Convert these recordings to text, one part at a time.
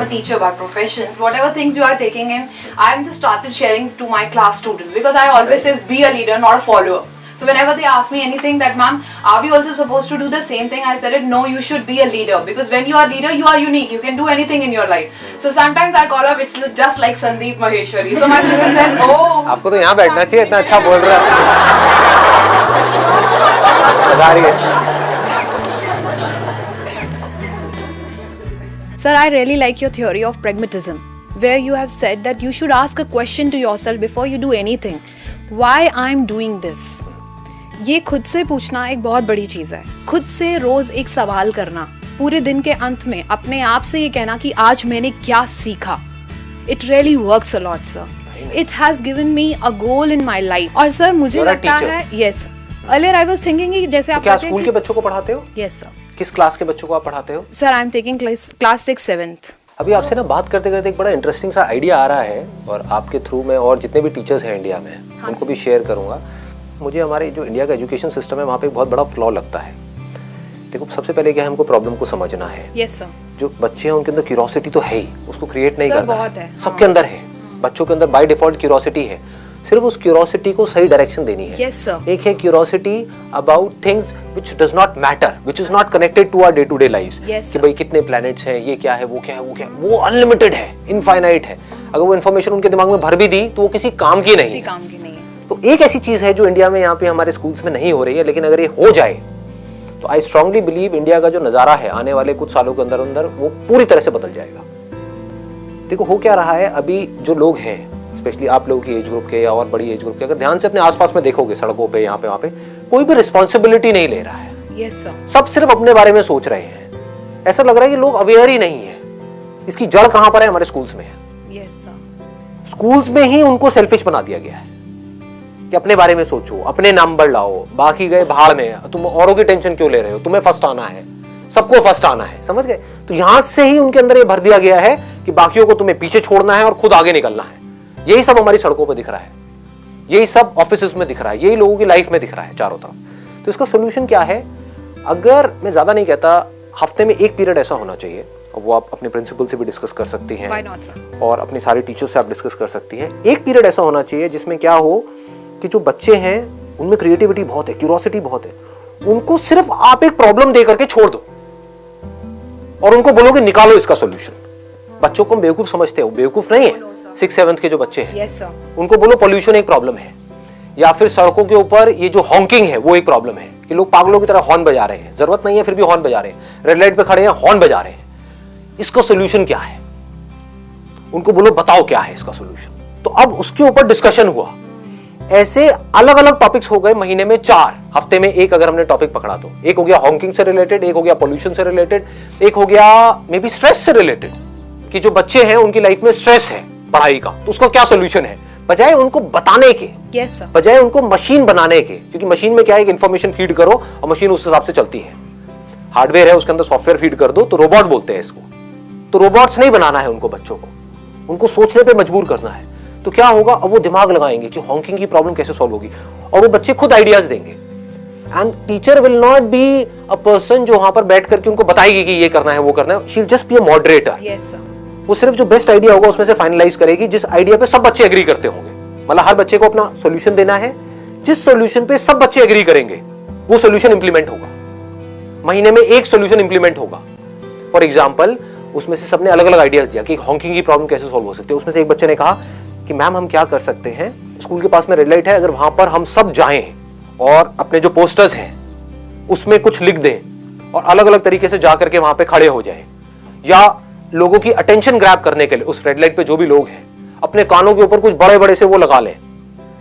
a teacher by profession. Whatever things you are taking in, I'm just started sharing to my class students because I always say be a leader, not a follower. So whenever they ask me anything that ma'am, are we also supposed to do the same thing? I said it, no, you should be a leader because when you are a leader, you are unique. You can do anything in your life. So sometimes I call up, it's just like Sandeep Maheshwari. So my students said, oh. आपको तो यहाँ बैठना चाहिए, इतना अच्छा बोल रहा है. Sir, I really like your theory of pragmatism, where you have said that you should ask a question to yourself before you do anything. Why I'm doing this? ये खुद से पूछना एक बहुत बड़ी चीज़ है. खुद से रोज एक सवाल करना, पूरे दिन के अंत में अपने आप से ये कहना कि आज मैंने क्या सीखा. It really works a lot, sir. It has given me a goal in my life. और सर मुझे लगता है, yes. Earlier I was thinking कि जैसे आप क्या स्कूल के बच्चों को पढ़ाते हो? Yes, sir. किस क्लास के बच्चों को आप पढ़ाते हो? Sir, I'm taking class 6, 7th. अभी आपसे ना बात करते करते एक बड़ा इंटरेस्टिंग सा आइडिया आ रहा है और आपके थ्रू में और जितने भी टीचर्स हैं इंडिया में उनको भी शेयर करूंगा. मुझे हमारे जो इंडिया का एजुकेशन सिस्टम है वहाँ पे एक बहुत बड़ा फ्लॉ लगता है. देखो सबसे पहले क्या है, हमको प्रॉब्लम को समझना है. Yes, sir. जो बच्चे हैं उनके अंदर क्यूरोसिटी तो है ही, उसको क्रिएट नहीं करना है. सबके हाँ. अंदर है, बच्चों के अंदर बाय डिफॉल्ट क्यूरोसिटी है. सिर्फ उस क्यूरोसिटी को सही डायरेक्शन देनी है. Yes, sir. एक है curiosity about things which does not matter, which is not connected to our day to day lives. कि भाई कितने प्लैनेट्स हैं, ये क्या है, वो क्या है, वो क्या है, वो अनलिमिटेड है, इनफाइनाइट है. अगर वो इन्फॉर्मेशन उनके दिमाग में भर भी दी तो वो किसी काम की नहीं है. तो एक ऐसी चीज है जो इंडिया में यहाँ पे हमारे स्कूल्स में नहीं हो रही है, लेकिन अगर ये हो जाए तो आई स्ट्रांगली बिलीव इंडिया का जो नजारा है आने वाले कुछ सालों के अंदर अंदर वो पूरी तरह से बदल जाएगा. देखो हो क्या रहा है, अभी जो लोग हैं स्पेशली आप लोगों की एज ग्रुप के या और बड़ी एज ग्रुप के, अगर ध्यान से अपने आसपास में देखोगे सड़कों पे यहाँ पे वहाँ पे, कोई भी रिस्पॉन्सिबिलिटी नहीं ले रहा है. Yes, sir. सब सिर्फ अपने बारे में सोच रहे हैं. ऐसा लग रहा है कि लोग अवेयर ही नहीं है. इसकी जड़ कहां पर है? हमारे स्कूल्स में है. Yes, sir. स्कूल्स में ही उनको सेल्फिश बना दिया गया है कि अपने बारे में सोचो, अपने नंबर लाओ, बाकी गए भाड़ में, तुम औरों की टेंशन क्यों ले रहे हो, तुम्हें फर्स्ट आना है, सबको फर्स्ट आना है. समझ गए? तो यहां से ही उनके अंदर ये भर दिया गया है कि बाकियों को तुम्हें पीछे छोड़ना है और खुद आगे निकलना है. यही सब हमारी सड़कों पर दिख रहा है, यही सब ऑफिस में दिख रहा है, यही लोगों की लाइफ में दिख रहा है चारों तरफ. तो इसका सोल्यूशन क्या है? अगर मैं ज्यादा नहीं कहता, हफ्ते में एक पीरियड ऐसा होना चाहिए, और वो आप अपने प्रिंसिपल से भी डिस्कस कर सकती हैं. Why not, sir? और अपनी सारी टीचर्स से आप डिस्कस कर सकती हैं. एक पीरियड ऐसा होना चाहिए जिसमें क्या हो कि जो बच्चे हैं उनमें क्रिएटिविटी बहुत है, क्यूरोसिटी बहुत है, उनको सिर्फ आप एक प्रॉब्लम दे करके छोड़ दो और उनको बोलो कि निकालो इसका सोल्यूशन. बच्चों को हम बेवकूफ समझते हो, बेवकूफ नहीं है. 6th 7th के जो बच्चे हैं, yes, sir. उनको बोलो पॉल्यूशन एक प्रॉब्लम है, या फिर सड़कों के ऊपर ये जो हॉन्किंग है वो एक प्रॉब्लम है कि लोग पागलों की तरह हॉर्न बजा रहे हैं. जरूरत नहीं है फिर भी हॉर्न बजा रहे हैं, रेड लाइट पे खड़े हैं हॉर्न बजा रहे हैं. इसका सोल्यूशन क्या है? उनको बोलो बताओ क्या है इसका सोल्यूशन. तो अब उसके ऊपर डिस्कशन हुआ. ऐसे अलग अलग टॉपिक्स हो गए, महीने में 4, हफ्ते में एक अगर हमने टॉपिक पकड़ा तो एक हो गया हॉन्किंग से रिलेटेड, एक हो गया पॉल्यूशन से रिलेटेड, एक हो गया मे बी स्ट्रेस से रिलेटेड कि जो बच्चे हैं उनकी लाइफ में स्ट्रेस है पढ़ाई का, तो उसका क्या सोल्यूशन है. बजाय उनको बताने के, yes, sir. बजाय उनको मशीन बनाने के, क्योंकि मशीन में क्या है, इंफॉर्मेशन फीड करो और मशीन उस हिसाब से चलती है. हार्डवेयर है उसके अंदर सॉफ्टवेयर फीड कर दो तो रोबोट बोलते हैं इसको. तो रोबोट्स नहीं बनाना है उनको, बच्चों को उनको सोचने पे मजबूर करना है. तो क्या होगा, अब वो दिमाग लगाएंगे कि हॉन्किंग की प्रॉब्लम कैसे सॉल्व होगी, और वो बच्चे खुद आइडियाज देंगे. And teacher will not be a person जो वहां पर बैठ करके उनको बताएगी कि ये करना है वो करना है. She will just be a moderator. Yes, sir. वो सिर्फ जो बेस्ट आइडिया होगा उसमें से फाइनलाइज करेगी, जिस आइडिया पे सब बच्चे एग्री करते होंगे. मतलब हर बच्चे को अपना सॉल्यूशन देना है, जिस सॉल्यूशन पे सब बच्चे एग्री करेंगे वो सॉल्यूशन इंप्लीमेंट होगा. महीने में एक सॉल्यूशन इंप्लीमेंट होगा. फॉर एग्जांपल उसमें से सबने अलग अलग आइडियाज दिया कि हॉन्किंग की प्रॉब्लम कैसे सॉल्व हो सकती है. उसमें से एक बच्चे ने कहा कि मैम हम क्या कर सकते हैं, स्कूल के पास में रेड लाइट है, अगर वहां पर हम सब जाएं और अपने जो पोस्टर्स हैं उसमें कुछ लिख दें और अलग अलग तरीके से जाकर के वहां पे खड़े हो जाएं, या लोगों की अटेंशन ग्रैब करने के लिए उस रेड लाइट पे जो भी लोग हैं अपने कानों के ऊपर कुछ बड़े बड़े से वो लगा लें.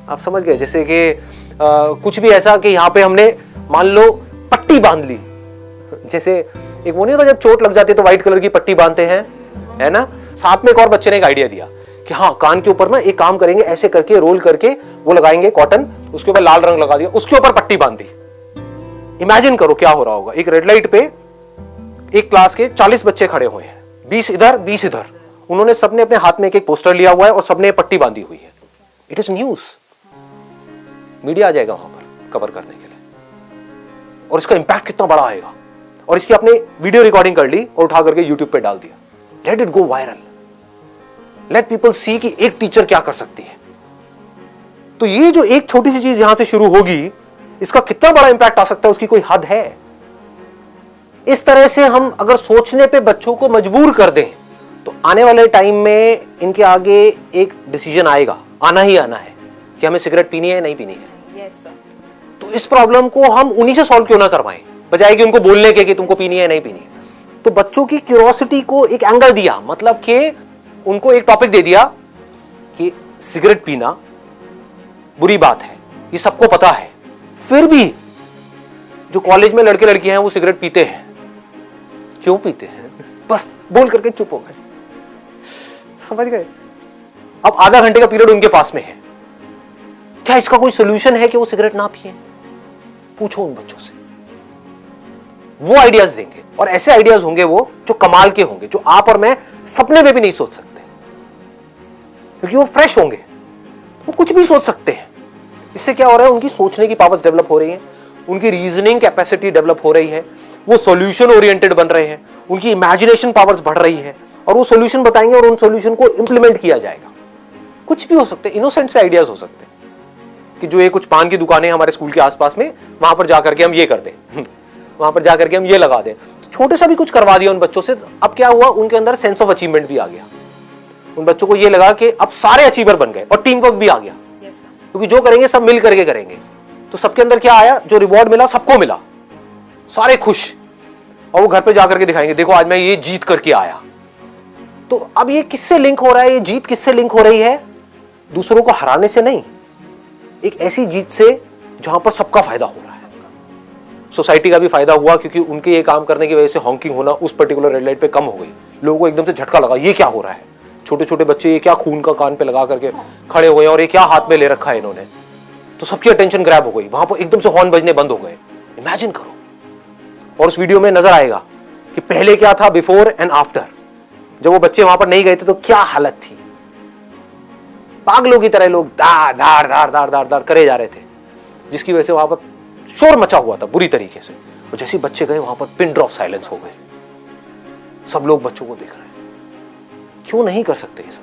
आप समझ गए? जैसे कि कुछ भी ऐसा कि यहाँ पे हमने मान लो पट्टी बांध ली, जैसे एक वो नहीं होता जब चोट लग जाती है तो व्हाइट कलर की पट्टी बांधते हैं, है ना. साथ में एक और बच्चे ने एक आइडिया दिया कि हाँ कान के ऊपर ना एक काम करेंगे, ऐसे करके रोल करके वो लगाएंगे कॉटन, उसके ऊपर लाल रंग लगा दिया, उसके ऊपर पट्टी बांध दी. इमेजिन करो क्या हो रहा होगा. एक रेड लाइट पे एक क्लास के 40 बच्चे खड़े हुए हैं, 20 इधर 20 इधर, उन्होंने सबने अपने हाथ में एक पोस्टर लिया हुआ है और सबने पट्टी बांधी हुई है. इट इज न्यूज, मीडिया आ जाएगा वहां पर कवर करने के लिए, और इसका इंपैक्ट कितना बड़ा आएगा. और इसकी आपने वीडियो रिकॉर्डिंग कर ली और उठा करके यूट्यूब पे डाल दिया, let it go viral, let people see कि एक टीचर क्या कर सकती है। तो ये जो एक छोटी सी चीज यहां से शुरू होगी, इसका कितना बड़ा इंपैक्ट आ सकता है उसकी कोई हद है। इस तरह से हम अगर सोचने पे बच्चों को मजबूर कर दें तो आने वाले टाइम में इनके आगे एक डिसीजन आएगा, आना ही आना है कि हमें सिगरेट पीनी है नहीं पीनी है। Yes sir. तो इस प्रॉब्लम को हम उन्हीं से सॉल्व क्यों ना करवाएं, बजाय कि उनको बोलने के कि तुमको पीनी है नहीं पीनी है। तो बच्चों की क्यूरियोसिटी को एक एंगल दिया, मतलब कि उनको एक टॉपिक दे दिया कि सिगरेट पीना बुरी बात है, ये सबको पता है, फिर भी जो कॉलेज में लड़के लड़कियां हैं वो सिगरेट पीते हैं। क्यों पीते हैं? बस बोल करके चुप हो गए। समझ गए? अब आधा घंटे का पीरियड उनके पास में है, क्या इसका कोई सोल्यूशन है कि वो सिगरेट ना पिए? पूछो उन बच्चों से, वो आइडियाज देंगे। और ऐसे आइडियाज होंगे वो जो कमाल के होंगे, जो आप और मैं सपने में भी नहीं सोच सकते, क्योंकि वो फ्रेश होंगे, वो कुछ भी सोच सकते हैं। इससे क्या हो रहा है, उनकी सोचने की पावर्स डेवलप हो रही है, उनकी रीजनिंग कैपेसिटी डेवलप हो रही है, वो सॉल्यूशन ओरिएंटेड बन रहे हैं, उनकी इमेजिनेशन पावर्स बढ़ रही है, और वो सॉल्यूशन बताएंगे और उन सॉल्यूशन को इंप्लीमेंट किया जाएगा। कुछ भी हो सकते हैं, इनोसेंट से आइडियाज हो सकते हैं कि जो ये कुछ पान की दुकानें हमारे स्कूल के आसपास में, वहां पर जाकर के हम ये कर दें वहां पर जाकर के हम ये लगा दें। तो छोटे सा भी कुछ करवा दिया उन बच्चों से, अब क्या हुआ, उनके अंदर सेंस ऑफ अचीवमेंट भी आ गया। उन बच्चों को ये लगा कि अब सारे अचीवर बन गए, और टीम वर्क भी आ गया, क्योंकि जो करेंगे सब मिल करके करेंगे। तो सबके अंदर क्या आया, जो रिवॉर्ड मिला सबको मिला, सारे खुश, और वो घर पे जाकर के दिखाएंगे, देखो आज मैं ये जीत करके आया। तो अब ये किससे लिंक हो रहा है, ये जीत किससे लिंक हो रही है? दूसरों को हराने से नहीं, एक ऐसी जीत से जहां पर सबका फायदा हो रहा है। सोसाइटी का भी फायदा हुआ, क्योंकि उनके ये काम करने की वजह से हॉकिंग होना उस पर्टिकुलर रेड लाइट पे कम हो गई। लोगों को एकदम से झटका लगा, ये क्या हो रहा है, छोटे छोटे बच्चे ये क्या खून का कान पे लगा करके खड़े हुए, और ये क्या हाथ में ले रखा है इन्होंने। तो सबकी अटेंशन ग्रैब हो गई, वहां पर एकदम से हॉर्न बजने बंद हो गए। इमेजिन करो, और उस वीडियो में नजर आएगा कि पहले क्या था, बिफोर एंड आफ्टर। जब वो बच्चे वहां पर नहीं गए थे तो क्या हालत थी, पागलों की तरह लोग दार दार दार दार दार दार करे जा रहे थे, जिसकी वजह से वहां पर शोर मचा हुआ था बुरी तरीके से। और जैसे बच्चे गए वहां पर पिन ड्रॉप साइलेंस हो गए, सब लोग बच्चों को देख रहे हैं। क्यों नहीं कर सकते ये सब?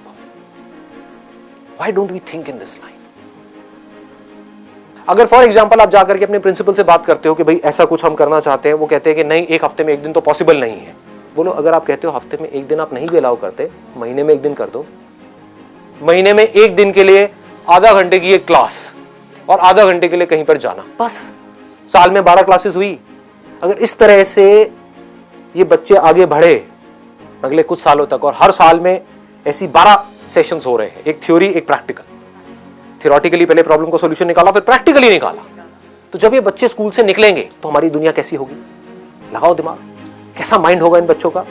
Why don't we think in this line? अगर फॉर एग्जाम्पल आप जाकर के अपने प्रिंसिपल से बात करते हो कि भाई ऐसा कुछ हम करना चाहते हैं, वो कहते हैं कि नहीं, एक हफ्ते में एक दिन तो पॉसिबल नहीं है। बोलो, अगर आप कहते हो हफ्ते में एक दिन आप नहीं भी अलाउ करते, महीने में एक दिन कर दो। महीने में एक दिन के लिए आधा घंटे की एक क्लास और आधा घंटे के लिए कहीं पर जाना, बस। साल में 12 क्लासेस हुई। अगर इस तरह से ये बच्चे आगे बढ़े अगले कुछ सालों तक, और हर साल में ऐसी 12 सेशंस हो रहे हैं, एक थ्योरी एक प्रैक्टिकल। थियोरेटिकली पहले प्रॉब्लम का सॉल्यूशन निकाला, फिर प्रैक्टिकली निकाला। तो जब ये बच्चे स्कूल से निकलेंगे तो हमारी दुनिया कैसी होगी? लगाओ दिमाग, कैसा माइंड होगा इन बच्चों का।